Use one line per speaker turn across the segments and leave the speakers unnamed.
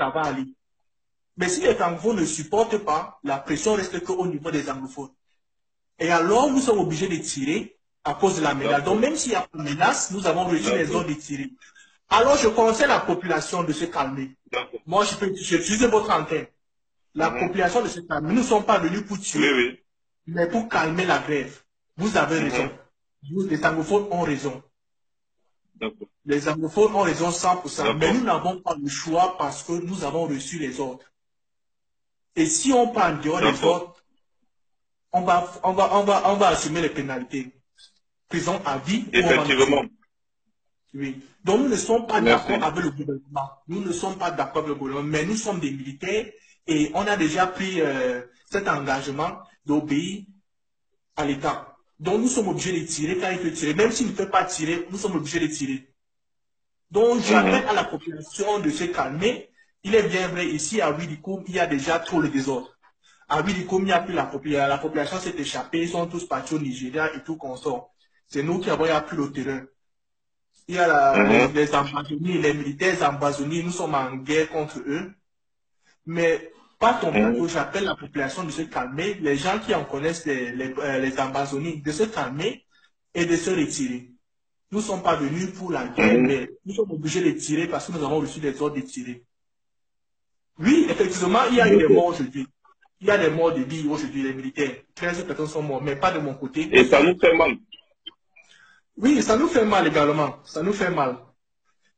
ça va aller. Mais si les francophones ne supportent pas, la pression reste qu'au niveau des anglophones. Et alors, nous sommes obligés de tirer à cause de la menace. Donc, même s'il y a une menace, nous avons reçu les ordres de tirer. Alors, je conseille la population de se calmer. Moi, je peux utiliser votre antenne. La population de se calmer. Nous ne sommes pas venus pour tuer, mais pour calmer la grève. Vous avez raison. Les anglophones ont raison. Les anglophones ont raison 100%. Mais nous n'avons pas le choix parce que nous avons reçu les ordres. Et si on prend en dehors des ordres, on va assumer les pénalités. Prison à vie.
Effectivement.
Oui. Donc nous ne sommes pas d'accord avec le gouvernement. Nous ne sommes pas d'accord avec le gouvernement, mais nous sommes des militaires et on a déjà pris cet engagement d'obéir à l'État. Donc nous sommes obligés de tirer quand il faut tirer. Même s'il ne fait pas tirer, nous sommes obligés de tirer. Donc j'appelle à la population de se calmer. Il est bien vrai, ici à Widikoum, il y a déjà trop de désordre. À Widikoum, il n'y a plus la population s'est échappée, ils sont tous partis au Nigeria et tout consort. C'est nous qui avons appris le terrain. Il y a les ambazoniers, les militaires ambazoniers, nous sommes en guerre contre eux. Mais par ton plateau, j'appelle la population de se calmer, les gens qui en connaissent les ambazoniers, de se calmer et de se retirer. Nous ne sommes pas venus pour la guerre, mais nous sommes obligés de tirer parce que nous avons reçu des ordres de tirer. Oui, effectivement, il y a eu des morts aujourd'hui. Il y a des morts de vie aujourd'hui, les militaires. 13 personnes sont mortes, mais pas de mon côté.
Et ça nous fait mal.
Oui, ça nous fait mal également. Ça nous fait mal.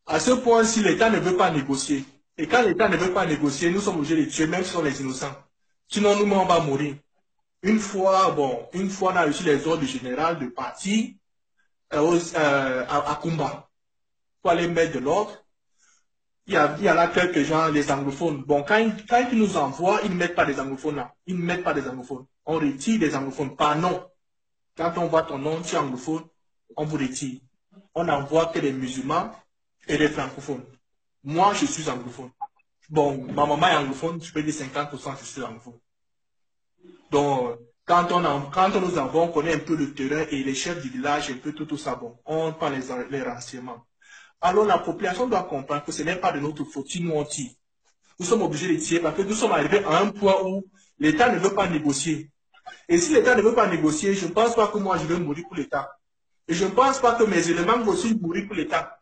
À ce point, si l'État ne veut pas négocier, et quand l'État ne veut pas négocier, nous sommes obligés de tuer, même si ce sont les innocents. Sinon, nous, on va mourir. Une fois, on a reçu les ordres du général de partir à Kumba pour aller mettre de l'ordre. Il y a là quelques gens, les anglophones. Bon, quand ils nous envoient, ils ne mettent pas des anglophones là. Ils ne mettent pas des anglophones. On retire des anglophones. Pas non. Quand on voit ton nom, tu es anglophone, on vous retire. On n'envoie que des musulmans et des francophones. Moi, je suis anglophone. Bon, ma maman est anglophone, je peux dire 50% je suis anglophone. Donc, quand on nous envoie, on connaît un peu le terrain et les chefs du village, un peu tout ça, bon, on prend les renseignements. Alors, la population doit comprendre que ce n'est pas de notre faute si nous on tire. Nous sommes obligés de tirer parce que nous sommes arrivés à un point où l'État ne veut pas négocier. Et si l'État ne veut pas négocier, je ne pense pas que moi je vais mourir pour l'État. Et je ne pense pas que mes éléments vont aussi mourir pour l'État.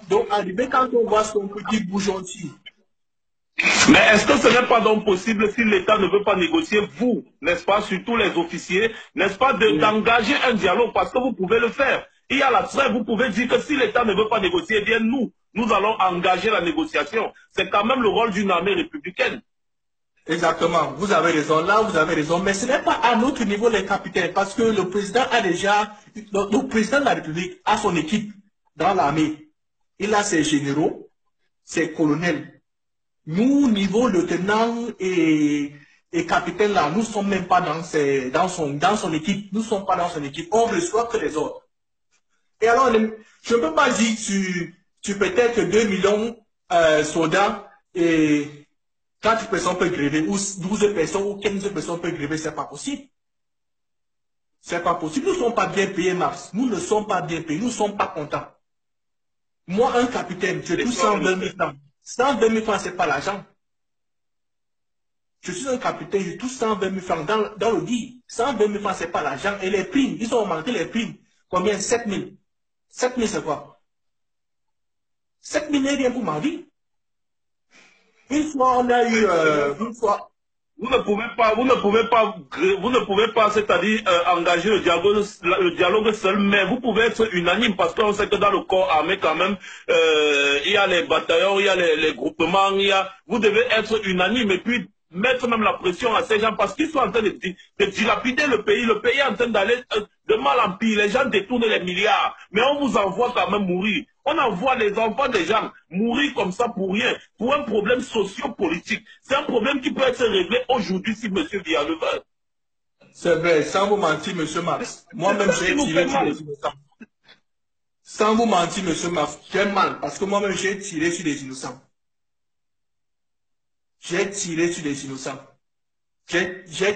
Donc, arrivé quand on voit ce qu'on peut dire, bougeons tire.
Mais est-ce que ce n'est pas donc possible si l'État ne veut pas négocier, vous, n'est-ce pas, surtout les officiers, n'est-ce pas, d'engager un dialogue parce que vous pouvez le faire. Il y a la trêve, vous pouvez dire que si l'État ne veut pas négocier, eh bien nous allons engager la négociation. C'est quand même le rôle d'une armée républicaine.
Exactement, vous avez raison, là vous avez raison, mais ce n'est pas à notre niveau les capitaines, parce que le président a déjà, le président de la République a son équipe dans l'armée. Il a ses généraux, ses colonels. Nous, niveau lieutenant et capitaine là, nous ne sommes même pas dans son équipe. Nous ne sommes pas dans son équipe. On reçoit que les ordres. Et alors, je ne peux pas dire tu peut-être 2 millions soldats et 4 personnes peuvent gréver, ou 12 personnes ou 15 personnes peuvent gréver, c'est pas possible. C'est pas possible. Nous ne sommes pas bien payés, Mars. Nous ne sommes pas bien payés. Nous ne sommes pas contents. Moi, un capitaine, je touche 120 000 francs. 120 000 francs, c'est pas l'argent. Je suis un capitaine, je touche 120 000 francs dans le dit. 120 000 francs, c'est pas l'argent. Et les primes, ils ont augmenté les primes. Combien? 7 000. 7 000, c'est quoi? 7 000 n'est rien pour ma vie. Une fois, on a eu, une fois.
Vous ne pouvez pas, c'est-à-dire engager le dialogue seul, mais vous pouvez être unanime parce qu'on sait que dans le corps armé quand même, il y a les bataillons, il y a les groupements, vous devez être unanime et puis mettre même la pression à ces gens parce qu'ils sont en train de dilapider le pays. Le pays est en train d'aller de mal en pire. Les gens détournent les milliards, mais on vous envoie quand même mourir. On envoie les enfants des gens mourir comme ça pour rien, pour un problème socio-politique. C'est un problème qui peut être réglé aujourd'hui si M. Via le veut.
C'est vrai, sans vous mentir, M. Max. Moi-même, j'ai tiré sur les innocents. Sans vous mentir, M. Max, j'ai mal parce que moi-même, j'ai tiré sur les innocents. J'ai tiré sur les innocents. J'ai